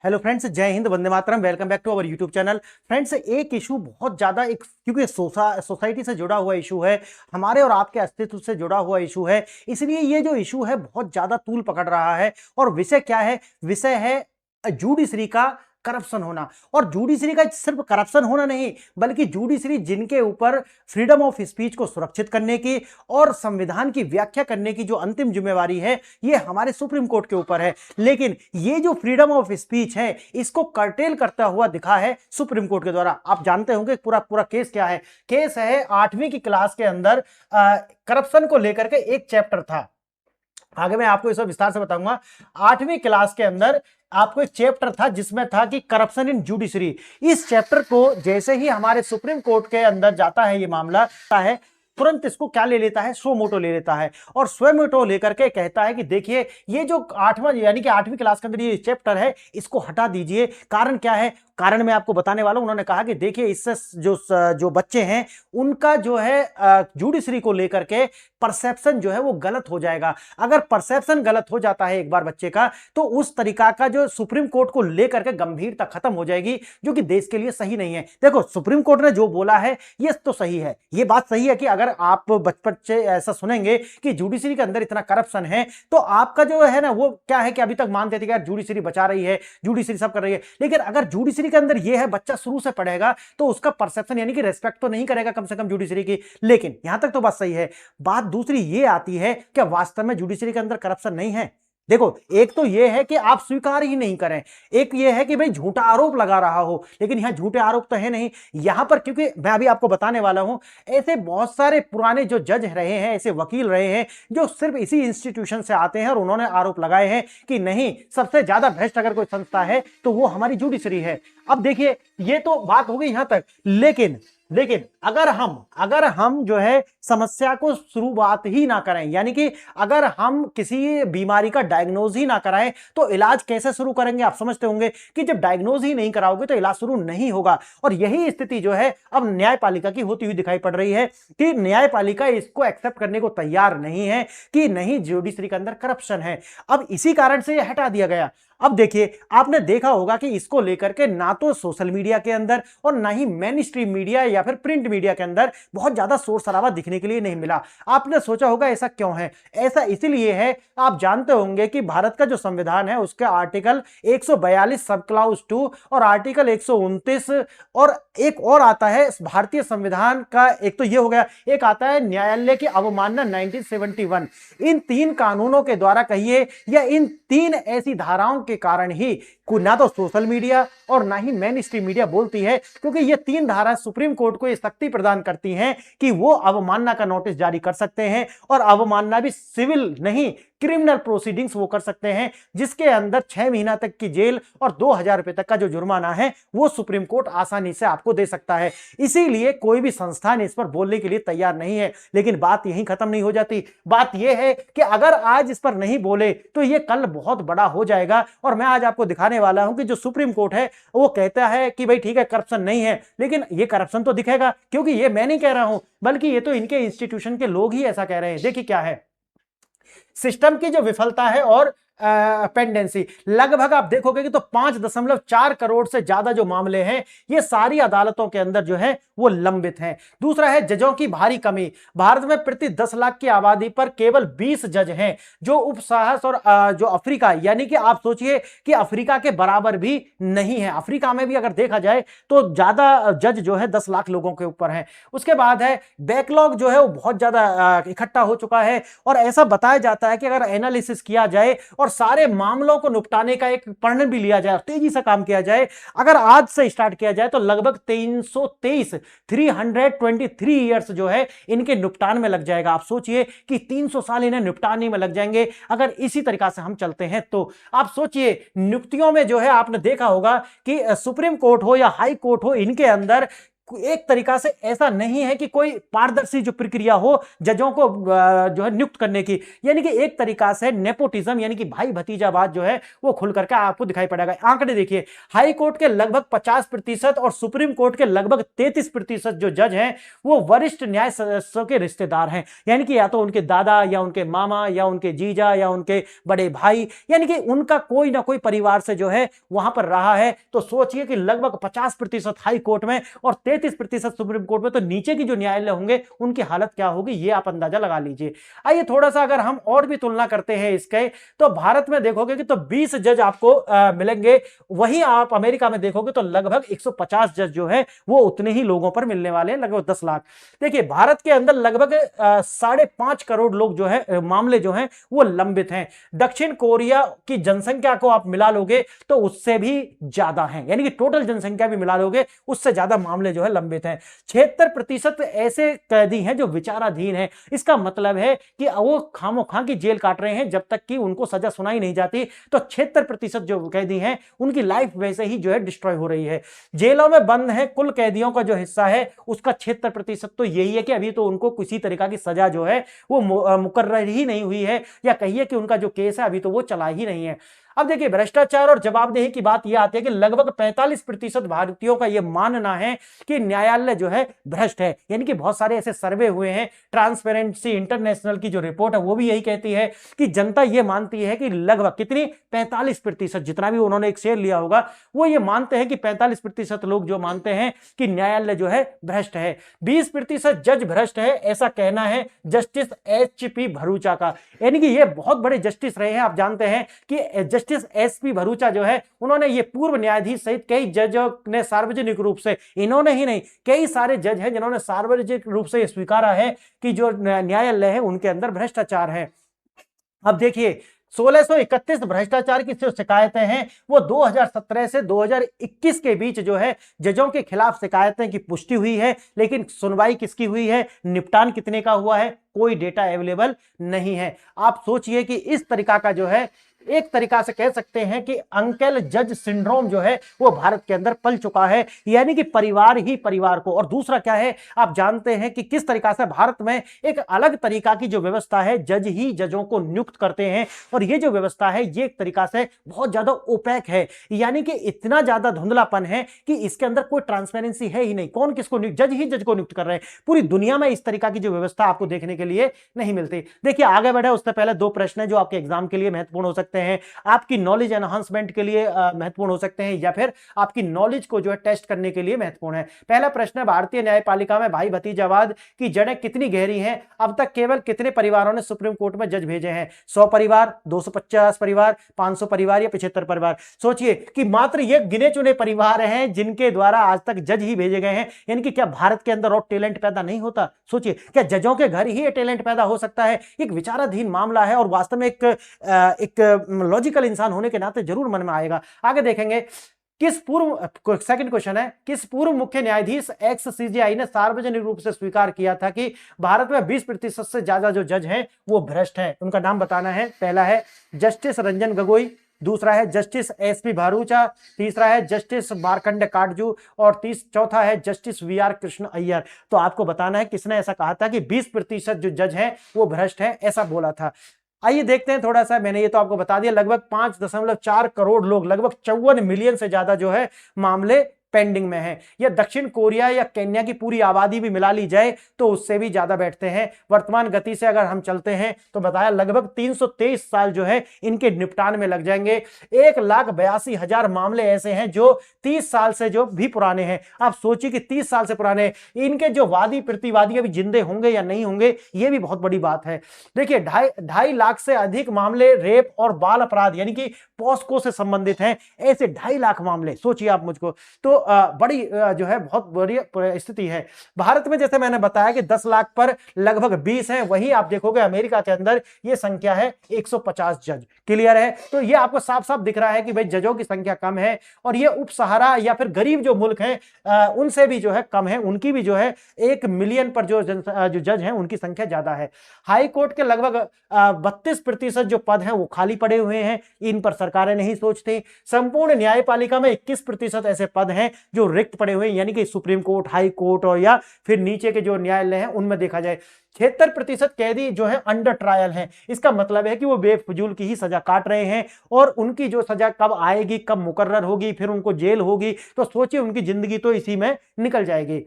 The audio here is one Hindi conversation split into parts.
हेलो फ्रेंड्स, जय हिंद, वंदे मातरम। Welcome back to our YouTube channel. Friends, एक इशू बहुत ज्यादा क्योंकि सोसाइटी से जुड़ा हुआ इशू है, हमारे और आपके अस्तित्व से जुड़ा हुआ इशू है, इसलिए ये जो इशू है बहुत ज्यादा तूल पकड़ रहा है। और विषय क्या है? विषय है जुडिशरी का करप्शन होना। और जुडिशरी का सिर्फ करप्शन होना नहीं, बल्कि जुडिशरी जिनके ऊपर फ्रीडम ऑफ स्पीच को सुरक्षित करने की और संविधान की व्याख्या करने की जो अंतिम जिम्मेवारी है, ये हमारे सुप्रीम कोर्ट के ऊपर है। लेकिन ये जो फ्रीडम ऑफ स्पीच है, इसको कर्टेल करता हुआ दिखा है सुप्रीम कोर्ट के द्वारा। आप जानते होंगे पूरा पूरा केस क्या है। केस है 8वीं की क्लास के अंदर करप्शन को लेकर के एक चैप्टर था। आगे मैं आपको इस विस्तार से बताऊंगा। 8वीं क्लास के अंदर आपको एक चैप्टर था जिसमें था कि करप्शन इन जुडिशरी। इस चैप्टर को जैसे ही हमारे सुप्रीम कोर्ट के अंदर जाता है ये मामला है, तुरंत इसको क्या ले लेता है? सो मोटो ले लेता है और स्व मोटो लेकर के कहता है कि देखिए, ये जो 8वां यानी कि 8वीं क्लास के अंदर ये चैप्टर है, इसको हटा दीजिए। कारण क्या है? कारण मैं आपको बताने वाला हूं। उन्होंने कहा कि देखिए, इससे जो बच्चे हैं उनका जो है जुडिशरी को लेकर के परसेप्शन जो है वो गलत हो जाएगा। अगर परसेप्शन गलत हो जाता है एक बार बच्चे का, तो उस तरीका का जो सुप्रीम कोर्ट को लेकर के गंभीरता खत्म हो जाएगी, जो कि देश के लिए सही नहीं है। देखो, सुप्रीम कोर्ट ने जो बोला है ये तो सही है। ये बात सही है कि अगर आप बचपन से ऐसा सुनेंगे कि जुडिशरी के अंदर इतना करप्शन है, तो आपका जो है ना वो क्या है कि अभी तक मानते थे कि यार जुडिशरी बचा रही है, जुडिशरी सब कर रही है। लेकिन अगर जुडिशरी के अंदर ये है, बच्चा शुरू से पढ़ेगा तो उसका परसेप्शन यानी कि रेस्पेक्ट तो नहीं करेगा कम से कम जुडिशरी की। लेकिन यहां तक तो बात सही है। बात दूसरी ये आती है कि वास्तव में जुडिशरी के अंदर करप्शन नहीं है। देखो, एक तो यह है कि आप स्वीकार ही नहीं करें, एक यह है कि भाई झूठा आरोप लगा रहा हो, लेकिन यहां झूठे आरोप तो है नहीं यहां पर। क्योंकि मैं अभी आपको बताने वाला हूं, ऐसे बहुत सारे पुराने जो जज रहे हैं, ऐसे वकील रहे हैं जो सिर्फ इसी इंस्टीट्यूशन से आते हैं और उन्होंने आरोप लगाए हैं कि नहीं, सबसे ज्यादा भ्रष्ट अगर कोई संस्था है तो वो हमारी जुडिशरी है। अब देखिए, ये तो बात हो गई यहां तक। लेकिन अगर हम जो है समस्या को शुरुआत ही ना करें, यानी कि अगर हम किसी बीमारी का डायग्नोज ही ना कराएं, तो इलाज कैसे शुरू करेंगे? आप समझते होंगे कि जब डायग्नोज ही नहीं कराओगे तो इलाज शुरू नहीं होगा। और यही स्थिति जो है अब न्यायपालिका की होती हुई दिखाई पड़ रही है कि न्यायपालिका इसको एक्सेप्ट करने को तैयार नहीं है कि नहीं, जुडिशरी के अंदर करप्शन है। अब इसी कारण से यह हटा दिया गया। अब देखिए, आपने देखा होगा कि इसको लेकर के ना तो सोशल मीडिया के अंदर और ना ही मेन स्ट्रीम मीडिया या फिर प्रिंट मीडिया के अंदर बहुत ज्यादा शोर शराबा दिखने के लिए नहीं मिला। आपने सोचा होगा ऐसा क्यों है? ऐसा इसलिए है, आप जानते होंगे कि भारत का जो संविधान है उसके आर्टिकल 142 सब क्लाउज 2 और आर्टिकल 129 और एक और आता है भारतीय संविधान का, एक तो ये हो गया, एक आता है न्यायालय की अवमानना 1971। इन 3 कानूनों के द्वारा कहिए या इन 3 ऐसी धाराओं के कारण ही ना तो सोशल मीडिया और ना ही मेन स्ट्रीम मीडिया बोलती है, क्योंकि ये 3 धारा सुप्रीम कोर्ट को यह शक्ति प्रदान करती हैं कि वो अवमानना का नोटिस जारी कर सकते हैं। और अवमानना भी सिविल नहीं, क्रिमिनल प्रोसीडिंग्स वो कर सकते हैं, जिसके अंदर 6 महीना तक की जेल और 2000 रुपए तक का जो जुर्माना है वो सुप्रीम कोर्ट आसानी से आपको दे सकता है। इसीलिए कोई भी संस्थान इस पर बोलने के लिए तैयार नहीं है। लेकिन बात यहीं खत्म नहीं हो जाती। बात यह है कि अगर आज इस पर नहीं बोले तो ये कल बहुत बड़ा हो जाएगा। और मैं आज आपको दिखाने वाला हूं कि जो सुप्रीम कोर्ट है वो कहता है कि भाई ठीक है, करप्शन नहीं है, लेकिन ये करप्शन तो दिखेगा। क्योंकि ये मैं नहीं कह रहा हूं, बल्कि ये तो इनके इंस्टीट्यूशन के लोग ही ऐसा कह रहे हैं। देखिए क्या है, सिस्टम की जो विफलता है और पेंडेंसी, लगभग आप देखोगे कि तो 5.4 करोड़ से ज्यादा जो मामले हैं ये सारी अदालतों के अंदर जो है वो लंबित हैं। दूसरा है जजों की भारी कमी। भारत में प्रति 10 लाख की आबादी पर केवल 20 जज हैं, जो उपसाहस और जो अफ्रीका, यानी कि आप सोचिए कि अफ्रीका के बराबर भी नहीं है। अफ्रीका में भी अगर देखा जाए तो ज्यादा जज जो है 10 लाख लोगों के ऊपर हैं। उसके बाद है बैकलॉग जो है वो बहुत ज्यादा इकट्ठा हो चुका है। और ऐसा बताया जाता है कि अगर एनालिसिस किया जाए और सारे मामलों को निपटाने का एक प्रण भी लिया जाए, तेजी से काम किया जाए, अगर आज से स्टार्ट किया जाए तो लगभग 323 ईयर्स जो है इनके निपटान में लग जाएगा। आप सोचिए कि 300 साल इन्हें निपटाने में लग जाएंगे अगर इसी तरीका से हम चलते हैं तो। आप सोचिए, नियुक्तियों में जो है आपने देखा होगा कि सुप्रीम कोर्ट हो या हाई कोर्ट हो, इनके अंदर एक तरीका से ऐसा नहीं है कि कोई पारदर्शी जो प्रक्रिया हो जजों को जो है नियुक्त करने की, यानी कि एक तरीका से नेपोटिज्म यानी कि भाई भतीजावाद जो है वो खुल करके आपको दिखाई पड़ेगा। आंकड़े देखिए, हाई कोर्ट के लगभग 50% और सुप्रीम कोर्ट के लगभग 33% जो जज हैं वो वरिष्ठ न्याय सदस्यों के रिश्तेदार हैं, यानी कि या तो उनके दादा या उनके मामा या उनके जीजा या उनके बड़े भाई, यानी कि उनका कोई ना कोई परिवार से जो है वहां पर रहा है। तो सोचिए कि लगभग 50% हाई कोर्ट में और 33% सुप्रीम कोर्ट में, तो नीचे की जो न्यायालय होंगे उनकी हालत क्या होगी ये आप अंदाजा लगा लीजिए। आइए थोड़ा सा अगर हम और भी तुलना करते हैं इसके, तो भारत में देखोगे कि तो 20 जज आपको मिलेंगे, वहीं आप अमेरिका में देखोगे तो लगभग 150 जज जो है वो उतने ही लोगों पर मिलने वाले हैं, लगभग 10 लाख। देखिए भारत के अंदर लगभग 5.5 करोड़ लोग जो है मामले जो हैं वो लंबित हैं। दक्षिण कोरिया की जनसंख्या को आप मिला लोगे तो उससे भी ज्यादा है, यानी कि टोटल जनसंख्या भी मिला लोगे उससे ज्यादा मामले जो है लंबित हैं। 76% ऐसे कैदी हैं जो विचाराधीन हैं। इसका मतलब है कि वो खामोखा की जेल काट रहे हैं जब तक कि उनको सजा सुनाई नहीं जाती। तो 76% जो कैदी हैं उनकी लाइफ वैसे ही जो है डिस्ट्रॉय हो रही है। जेलों में बंद है कुल कैदियों का जो हिस्सा है उसका 76% तो यही है कि अभी तो उनको किसी तरीका की सजा जो है वो मुकर्रर ही नहीं हुई है, या कहिए कि उनका जो केस है अभी तो वो चला ही नहीं है। अब देखिए भ्रष्टाचार और जवाबदेही की बात यह आती है कि लगभग 45% भारतीयों का यह मानना है कि न्यायालय जो है भ्रष्ट है, यानी कि बहुत सारे ऐसे सर्वे हुए हैं, ट्रांसपेरेंसी इंटरनेशनल की जो रिपोर्ट है वो भी यही कहती है कि जनता यह मानती है कि लगभग कितनी 45%, जितना भी उन्होंने एक शेयर लिया होगा वो ये मानते हैं कि 45% लोग जो मानते हैं कि न्यायालय जो है भ्रष्ट है। 20% जज भ्रष्ट है, ऐसा कहना है जस्टिस HP भरूचा का, यानी कि ये बहुत बड़े जस्टिस रहे हैं। आप जानते हैं कि जस्टिस SP भरूचा जो है उन्होंने ये पूर्व न्यायाधीश सहित कई जजों ने सार्वजनिक रूप से, इन्होंने ही नहीं कई सारे जज हैं जिन्होंने सार्वजनिक रूप से स्वीकारा है कि जो न्यायालय है उनके अंदर भ्रष्टाचार है। अब देखिए 1631 भ्रष्टाचार की जो शिकायतें हैं वो 2017 से 2021 के बीच जो है जजों के खिलाफ शिकायतें की पुष्टि हुई है, लेकिन सुनवाई किसकी हुई है, निपटान कितने का हुआ है, कोई डेटा अवेलेबल नहीं है। आप सोचिए कि इस तरीका का जो है एक तरीका से कह सकते हैं कि अंकल जज सिंड्रोम जो है वो भारत के अंदर पल चुका है, यानी कि परिवार ही परिवार को। और दूसरा क्या है, आप जानते हैं कि किस तरीका से भारत में एक अलग तरीका की जो व्यवस्था है, जज ही जजों को नियुक्त करते हैं, और ये जो व्यवस्था है ये एक तरीका से बहुत ज्यादा ओपैक है, यानी कि इतना ज्यादा धुंधलापन है कि इसके अंदर कोई ट्रांसपेरेंसी है ही नहीं। कौन किसको नियुक्त, जज ही जज को नियुक्त कर रहे हैं। पूरी दुनिया में इस तरीका की जो व्यवस्था आपको देखने के लिए नहीं मिलती। देखिए आगे बढ़े उससे पहले दो प्रश्न है जो आपके एग्जाम के लिए महत्वपूर्ण हो सकते हैं, आपकी नॉलेज एनहांसमेंट के लिए महत्वपूर्ण हो सकते हैं, या फिर आपकी नॉलेज को जो है टेस्ट करने के लिए महत्वपूर्ण है। पहला प्रश्न है, भारतीय न्यायपालिका में भाई भतीजावाद की जड़ें कितनी गहरी हैं? अब तक केवल कितने परिवारों ने सुप्रीम कोर्ट में जज भेजे हैं? 100 परिवार, 250 परिवार, 500 परिवार या 75 परिवार? सोचिए कि मात्र ये गिने चुने परिवार हैं जिनके द्वारा आज तक जज ही भेजे गए हैं, यानी कि क्या भारत के अंदर और टैलेंट पैदा नहीं होता? सोचिए क्या जजों के घर ही ये टैलेंट पैदा हो सकता है? एक विचाराधीन मामला है और वास्तव में एक लॉजिकल इंसान होने के नाते जरूर मन में आएगा। आगे देखेंगे, किस पूर्व, सेकंड क्वेश्चन है, किस पूर्व मुख्य न्यायाधीश एक्स CJI ने सार्वजनिक रूप से स्वीकार किया था कि भारत में 20% से ज्यादा जो जज हैं वो भ्रष्ट हैं? उनका नाम बताना है। पहला है जस्टिस रंजन गोगोई, दूसरा है जस्टिस SP भरूचा, तीसरा है जस्टिस मार्कंडे काटजू, और चौथा है जस्टिस VR कृष्ण अय्यर। तो आपको बताना है किसने ऐसा कहा था कि 20% जो जज हैं वो भ्रष्ट हैं, ऐसा बोला था। आइए देखते हैं थोड़ा सा, मैंने ये तो आपको बता दिया, लगभग 5.4 करोड़ लोग, लगभग 54 मिलियन से ज्यादा जो है मामले पेंडिंग में है। या दक्षिण कोरिया या केन्या की पूरी आबादी भी मिला ली जाए तो उससे भी ज्यादा बैठते हैं। वर्तमान गति से अगर हम चलते हैं तो बताया लगभग 323 साल जो है इनके निपटान में लग जाएंगे। 1,82,000 मामले ऐसे हैं जो 30 साल से जो भी पुराने हैं। आप सोचिए कि 30 साल से पुराने, इनके जो वादी प्रतिवादी अभी जिंदे होंगे या नहीं होंगे, ये भी बहुत बड़ी बात है। देखिए 2.5 लाख से अधिक मामले रेप और बाल अपराध यानी कि पॉस्को से संबंधित हैं, ऐसे 2.5 लाख मामले। सोचिए आप मुझको, तो बड़ी जो है बहुत बड़ी स्थिति है। भारत में जैसे मैंने बताया कि 10 लाख पर लगभग 20 हैं, वहीं आप देखोगे अमेरिका के अंदर ये संख्या है 150 जज। क्लियर है? तो ये आपको साफ साफ दिख रहा है कि भाई जजों की संख्या कम है, और ये उप सहारा या फिर गरीब जो मुल्क हैं उनसे भी जो है कम है, उनकी भी जो है 1 मिलियन पर जो जज हैं उनकी संख्या ज्यादा है। हाई कोर्ट के लगभग 32% जो पद हैं वो खाली पड़े हुए हैं, इन पर सरकारें नहीं सोचती। संपूर्ण न्यायपालिका में 21% ऐसे पद हैं हैं जो रिक्त पड़े हुए हैं, यानी कि सुप्रीम कोर्ट, हाई कोर्ट और या फिर नीचे के जो न्यायालय हैं उनमें देखा जाए 76% कैदी जो है अंडर ट्रायल हैं। इसका मतलब है कि वो बेफजूल की ही सजा काट रहे हैं और उनकी जो सजा कब आएगी, कब मुकर्रर होगी, फिर उनको जेल होगी, तो सोचिए उनकी जिंदगी तो इसी में निकल जाएगी।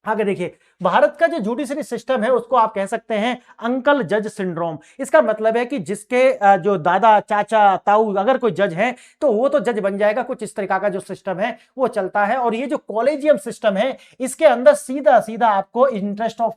आगे देखिए, भारत का जो जुडिशरी सिस्टम है उसको आप कह सकते हैं अंकल जज सिंड्रोम। इसका मतलब है कि जिसके जो दादा, चाचा, ताऊ अगर कोई जज है तो वो तो जज बन जाएगा, कुछ इस तरीका का जो सिस्टम है वो चलता है। और ये जो कॉलेजियम सिस्टम है इसके अंदर सीधा सीधा आपको interest of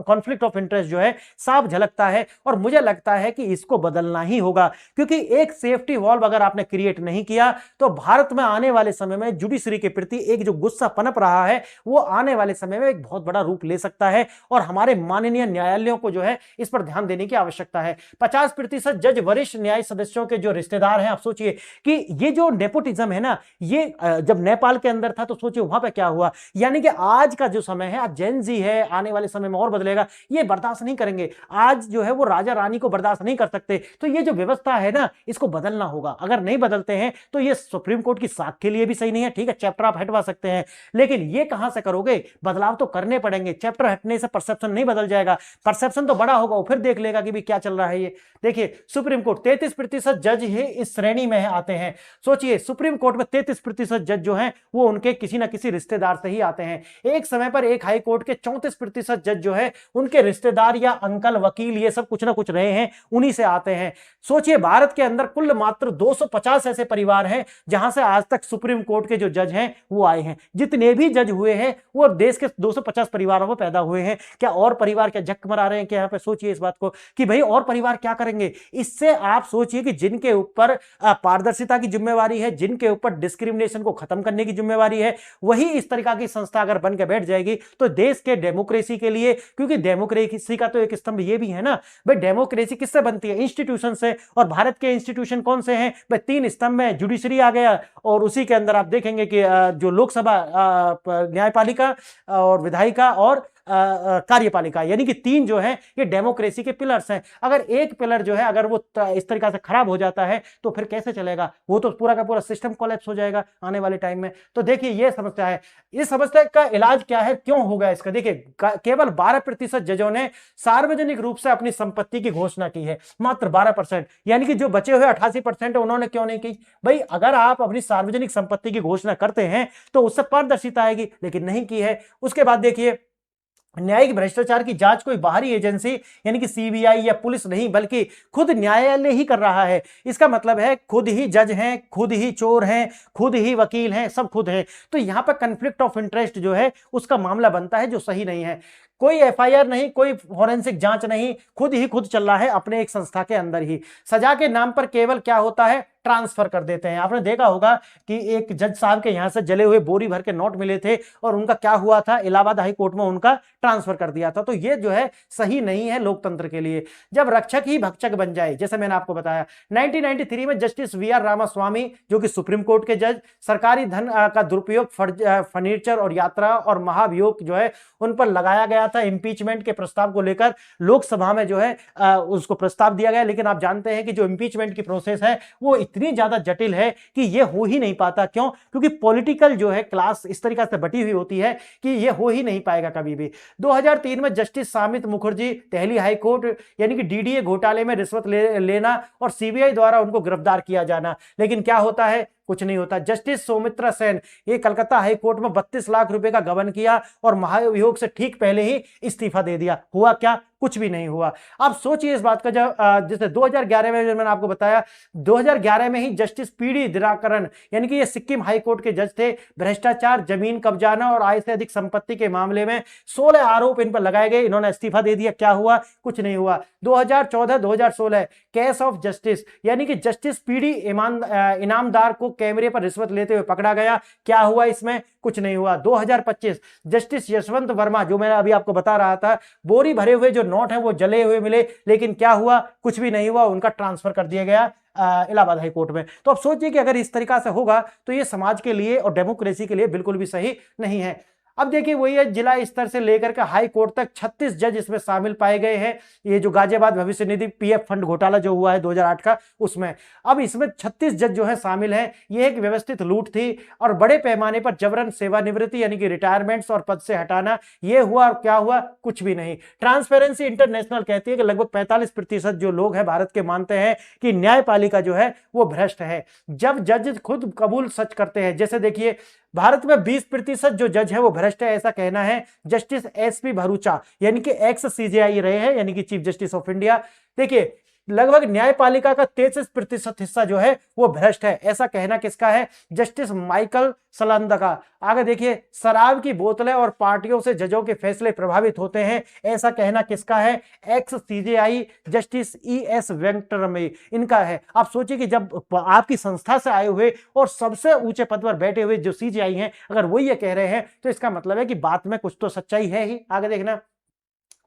conflict of interest जो है साफ झलकता है और मुझे लगता है कि इसको बदलना ही होगा, क्योंकि एक सेफ्टी वॉल्व अगर आपने क्रिएट नहीं किया तो भारत में आने वाले समय में जुडिशरी के प्रति एक जो गुस्सा पनप रहा है वो आने वाले समय में एक बहुत बड़ा रूप ले सकता है और हमारे माननीय न्यायालयों को जो है इस पर ध्यान देने की आवश्यकता है। 50% जज वरिष्ठ न्याय सदस्यों के जो रिश्तेदार हैं। आप सोचिए कि ये जो नेपोटिज्म है ना, ये जब नेपाल के अंदर था तो सोचिए वहां पे क्या हुआ। यानी कि आज का जो समय है, आज जेन जी है, आने वाले समय में और बदलेगा, ये बर्दाश्त नहीं करेंगे। आज जो है वो राजा रानी को बर्दाश्त नहीं कर सकते। तो ये जो व्यवस्था है ना इसको बदलना होगा। अगर नहीं बदलते हैं तो ये सुप्रीम कोर्ट की साख के लिए भी सही नहीं है। ठीक है, चैप्टर आप हटवा सकते हैं, लेकिन ये कहां से करोगे? बदलाव तो करने पड़ेंगे। चैप्टर हटने से परसेप्शन नहीं बदल जाएगा, परसेप्शन तो बड़ा होगा, वो फिर देख लेगा कि भी क्या चल रहा है ये। देखिए सुप्रीम कोर्ट 33% जज ही इस श्रेणी में आते हैं। सोचिए सुप्रीम कोर्ट में 33% जज जो हैं वो उनके किसी ना किसी रिश्तेदार से ही आते हैं। एक समय पर एक हाई कोर्ट के 34% जज जो है उनके रिश्तेदार या अंकल, वकील, ये सब कुछ ना कुछ रहे हैं, उन्हीं से आते हैं। सोचिए भारत के अंदर कुल मात्र 250 ऐसे परिवार हैं जहां से आज तक सुप्रीम कोर्ट के जो जज हैं वो आए हैं। जितने भी जज हुए हैं वो देश के 250 परिवारों में पैदा हुए हैं। क्या और परिवार क्या जक मरा रहे हैं? क्या यहाँ पे सोचिए इस बात को कि भाई और परिवार क्या करेंगे। इससे आप सोचिए कि जिनके ऊपर पारदर्शिता की जिम्मेवारी है, जिनके ऊपर डिस्क्रिमिनेशन को खत्म करने की जिम्मेवारी है, वही इस तरीका की संस्था अगर बन के बैठ जाएगी तो देश के डेमोक्रेसी के लिए, क्योंकि डेमोक्रेसी का तो एक स्तंभ ये भी है ना भाई, डेमोक्रेसी किससे बनती है? इंस्टीट्यूशन से। और भारत के इंस्टीट्यूशन कौन से हैं भाई? 3 स्तंभ में जुडिशरी आ गया और उसी के अंदर आप देखेंगे कि जो लोकसभा, न्यायपालिका और विधायिका और कार्यपालिका, यानी कि 3 जो है ये डेमोक्रेसी के पिलर्स हैं। अगर एक पिलर जो है अगर वो इस तरीका से खराब हो जाता है तो फिर कैसे चलेगा? वो तो पूरा का पूरा सिस्टम कोलैप्स हो जाएगा आने वाले टाइम में। तो देखिए ये समस्या है। इस समस्या का इलाज क्या है, क्यों होगा इसका? देखिए केवल 12% जजों ने सार्वजनिक रूप से अपनी संपत्ति की घोषणा की है, मात्र 12%। यानी कि जो बचे हुए 88% उन्होंने क्यों नहीं की? भाई अगर आप अपनी सार्वजनिक संपत्ति की घोषणा करते हैं तो उससे पारदर्शिता आएगी, लेकिन नहीं की है। उसके बाद देखिए न्यायिक भ्रष्टाचार की जांच कोई बाहरी एजेंसी यानी कि सीबीआई या पुलिस नहीं बल्कि खुद न्यायालय ही कर रहा है। इसका मतलब है खुद ही जज हैं, खुद ही चोर हैं, खुद ही वकील हैं, सब खुद हैं। तो यहां पर कन्फ्लिक्ट ऑफ इंटरेस्ट जो है उसका मामला बनता है, जो सही नहीं है। कोई एफआईआर नहीं, कोई फॉरेंसिक जांच नहीं, खुद चल रहा है अपने एक संस्था के अंदर ही। सजा के नाम पर केवल क्या होता है, ट्रांसफर कर देते हैं। आपने देखा होगा कि एक जज साहब के यहां से जले हुए बोरी भर के नोट मिले थे और उनका क्या हुआ था, इलाहाबाद हाई कोर्ट में उनका ट्रांसफर कर दिया था। तो ये जो है सही नहीं है लोकतंत्र के लिए। जब रक्षक ही भक्षक बन जाए, जैसे मैंने आपको बताया 1993 में जस्टिस वीआर रामास्वामी जो कि सुप्रीम कोर्ट के जज, सरकारी धन का दुरुपयोग, फर्नीचर और यात्रा और महाभियोग जो है उन पर लगाया गया था। इंपीचमेंट के प्रस्ताव को लेकर लोकसभा में जो है उसको प्रस्ताव दिया गया, लेकिन आप जानते हैं कि जो इंपीचमेंट की प्रोसेस है वो इतनी ज्यादा जटिल है कि ये हो ही नहीं पाता। क्यों? क्योंकि पॉलिटिकल जो है क्लास इस तरीके से बटी हुई होती है कि ये हो ही नहीं पाएगा कभी भी। 2003 में justice सामित Mukherjee Delhi high court यानी कि डीडीए घोटाले में रिश्वत लेना और सीबीआई द्वारा उनको गिरफ्तार किया जाना, लेकिन क्या होता है? कुछ नहीं होता। जस्टिस सौमित्रा सेन, ये कलकत्ता हाई कोर्ट में 32 लाख रुपए का गबन किया और महाभियोग से ठीक पहले ही इस्तीफा दे दिया। हुआ क्या? कुछ भी नहीं हुआ। आप सोचिए इस बात का, जब जैसे 2011 में मैंने आपको बताया 2011 में ही जस्टिस पीडी दिवाकरन यानी कि ये सिक्किम हाई कोर्ट के जज थे, भ्रष्टाचार, जमीन कब्जाना और आय से अधिक संपत्ति के मामले में 16 आरोप इन पर लगाए गए। इन्होंने इस्तीफा दे दिया। क्या हुआ? कुछ नहीं हुआ। 2014-2016 केस ऑफ जस्टिस यानी कि जस्टिस पीडी इनामदार को कैमरे पर रिश्वत लेते हुए पकड़ा गया। क्या हुआ इसमें? कुछ नहीं हुआ। 2025 जस्टिस यशवंत वर्मा, जो मैंने अभी आपको बता रहा था, बोरी भरे हुए जो नोट है वो जले हुए मिले, लेकिन क्या हुआ? कुछ भी नहीं हुआ। उनका ट्रांसफर कर दिया गया इलाहाबाद हाई कोर्ट में। तो आप सोचिए कि अगर इस तरीका से होगा तो ये समाज के लिए और डेमोक्रेसी के लिए बिल्कुल भी सही नहीं है। अब देखिए वही है, जिला स्तर से लेकर के हाई कोर्ट तक 36 जज इसमें शामिल पाए गए हैं। ये जो गाजियाबाद भविष्य निधि पीएफ फंड घोटाला जो हुआ है 2008 का, उसमें अब इसमें 36 जज जो है शामिल है। ये एक व्यवस्थित लूट थी और बड़े पैमाने पर जबरन सेवानिवृत्ति यानी कि रिटायरमेंट्स और पद से हटाना, ये हुआ और क्या हुआ, कुछ भी नहीं। ट्रांसपेरेंसी इंटरनेशनल कहती है कि लगभग 45% जो लोग हैं भारत के मानते हैं कि न्यायपालिका जो है वो भ्रष्ट है। जब जज खुद कबूल सच करते हैं, जैसे देखिए भारत में 20% जो जज है वो भ्रष्ट है, ऐसा कहना है जस्टिस एसपी भरूचा यानी कि एक्स सीजेआई रहे हैं यानी कि चीफ जस्टिस ऑफ इंडिया। देखिए लगभग न्यायपालिका का 33% हिस्सा जो है वो भ्रष्ट है, ऐसा कहना किसका है, जस्टिस माइकल सलांदा का। आगे देखिए शराब की बोतलें और पार्टियों से जजों के फैसले प्रभावित होते हैं, ऐसा कहना किसका है, एक्स सीजेआई जस्टिस ES वेंकटरमई, इनका है। आप सोचिए कि जब आपकी संस्था से आए हुए और सबसे ऊंचे पद पर बैठे हुए जो सीजेआई हैं अगर वो ये कह रहे हैं तो इसका मतलब है कि बात में कुछ तो सच्चाई है ही। आगे देखना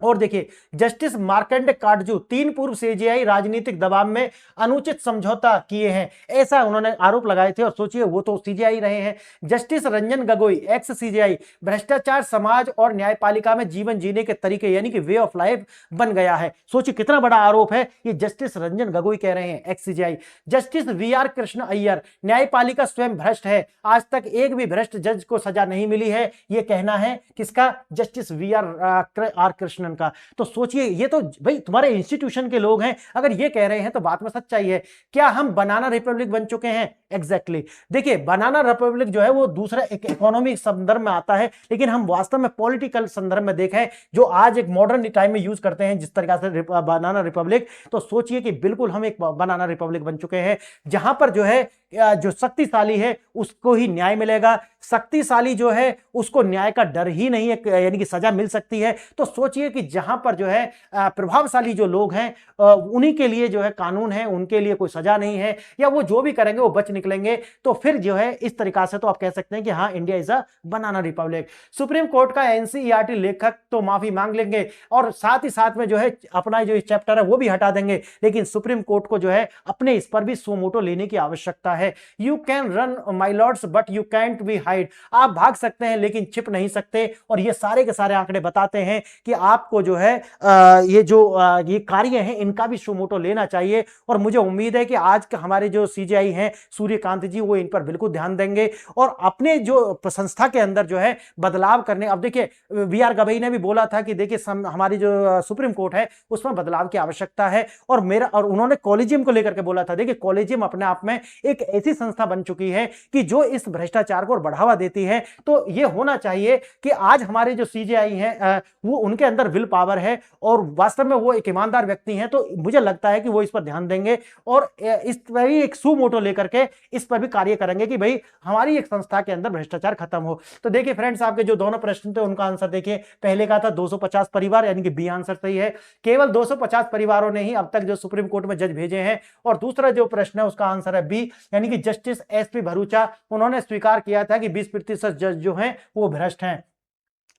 और देखिए जस्टिस मार्कंडे काटजू 3 पूर्व सीजेआई राजनीतिक दबाव में अनुचित समझौता किए हैं, ऐसा उन्होंने आरोप लगाए थे और सोचिए वो तो सीजेआई रहे हैं। Justice Ranjan Gogoi x CJI, भ्रष्टाचार समाज और न्यायपालिका में जीवन जीने के तरीके यानी कि वे ऑफ लाइफ बन गया है। सोचिए कितना बड़ा आरोप है, ये जस्टिस रंजन गोगोई कह रहे हैं x CJI. Justice VR Krishna Iyer, न्यायपालिका स्वयं भ्रष्ट है, आज तक एक भी भ्रष्ट जज को सजा नहीं मिली है, ये कहना है किसका, जस्टिस VR कृष्णन का। तो सोचिए ये तो भाई तुम्हारे इंस्टीट्यूशन के लोग हैं, अगर ये कह रहे हैं तो बात में सच्चाई है। क्या हम बनाना रिपब्लिक बन चुके हैं? एग्जैक्टली देखिए बनाना रिपब्लिक जो है वो दूसरा एक इकोनॉमिक संदर्भ में आता है, लेकिन हम वास्तव में पॉलिटिकल संदर्भ में देखें जो आज एक मॉडर्न टाइम में यूज करते हैं जिस तरीके से बनाना रिपब्लिक, तो सोचिए कि बिल्कुल हम एक बनाना रिपब्लिक बन चुके हैं जहां पर जो है जो शक्तिशाली है उसको ही न्याय मिलेगा, शक्तिशाली जो है उसको न्याय का डर ही नहीं है यानी कि सजा मिल सकती है। तो सोचिए कि जहां पर जो है प्रभावशाली जो लोग हैं उन्हीं के लिए जो है कानून है, उनके लिए कोई सजा नहीं है या वो जो भी करेंगे वो बच निकलेंगे, तो फिर जो है इस तरीका से तो आप कह सकते हैं कि हाँ India is a banana Republic. Supreme court का NCERT लेखक तो माफी मांग लेंगे और साथ ही साथ में जो है अपना जो चैप्टर है वो भी हटा देंगे, लेकिन सुप्रीम कोर्ट को जो है अपने इस पर भी सो मोटो लेने की आवश्यकता है। You can run my Lord's but you can't B hide, आप भाग सकते हैं लेकिन छिप नहीं सकते। और ये सारे के सारे आंकड़े बताते हैं कि आपको जो है ये कार्य है इनका भी सो मोटो लेना चाहिए। और मुझे उम्मीद है कि आज के हमारे जो सीजेआई हैं सूर्यकांत जी वो इन पर बिल्कुल ध्यान देंगे और अपने जो संस्था के अंदर जो है बदलाव करने। अब देखिए VR गवई ने भी बोला था कि देखिए हमारी जो सुप्रीम कोर्ट है उसमें बदलाव की आवश्यकता है और उन्होंने कॉलेजियम को लेकर के बोला था। देखिए कॉलेजियम अपने आप में एक ऐसी संस्था बन चुकी है कि जो इस भ्रष्टाचार को बढ़ावा देती है। तो यह होना चाहिए कि आज हमारे जो सीजेआई हैं वो उनके अंदर विल पावर है और वास्तव में वो एक ईमानदार व्यक्ति हैं, तो मुझे लगता है कि वो इस पर ध्यान देंगे और इस पर भी एक सू मोटो लेकर के इस पर भी कार्य करेंगे कि भाई हमारी एक संस्था के अंदर भ्रष्टाचार खत्म हो। तो देखिए फ्रेंड्स आपके जो दोनों प्रश्न थे उनका आंसर देखिए, पहले का था 250 परिवार यानी कि बी आंसर सही है, केवल 250 परिवारों ने ही अब तक जो सुप्रीम कोर्ट में जज भेजे हैं। और दूसरा जो प्रश्न है उसका आंसर है बी यानी कि जस्टिस SP भरूचा, उन्होंने स्वीकार किया था कि 20% जज जो हैं वो भ्रष्ट हैं।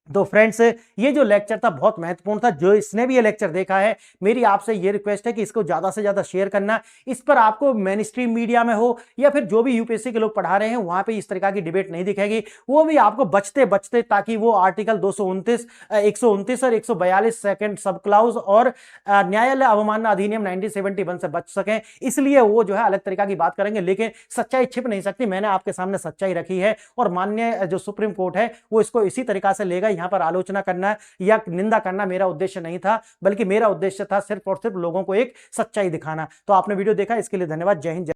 तो फ्रेंड्स ये जो लेक्चर था बहुत महत्वपूर्ण था, जो इसने भी ये लेक्चर देखा है मेरी आपसे ये रिक्वेस्ट है कि इसको ज्यादा से ज्यादा शेयर करना। इस पर आपको मेन स्ट्रीम मीडिया में हो या फिर जो भी यूपीएससी के लोग पढ़ा रहे हैं वहां पे इस तरह की डिबेट नहीं दिखेगी, वो भी आपको बचते बचते ताकि वो आर्टिकल 229 129 और 142 सेकंड सब क्लाउज और न्यायालय अवमानना अधिनियम 1971 से बच सकें, इसलिए वो जो है अलग तरीका की बात करेंगे। लेकिन सच्चाई छिप नहीं सकती, मैंने आपके सामने सच्चाई रखी है और माननीय जो सुप्रीम कोर्ट है वो इसको इसी तरीका से लेगा। यहां पर आलोचना करना या निंदा करना मेरा उद्देश्य नहीं था, बल्कि मेरा उद्देश्य था सिर्फ और सिर्फ लोगों को एक सच्चाई दिखाना। तो आपने वीडियो देखा इसके लिए धन्यवाद। जय हिंद।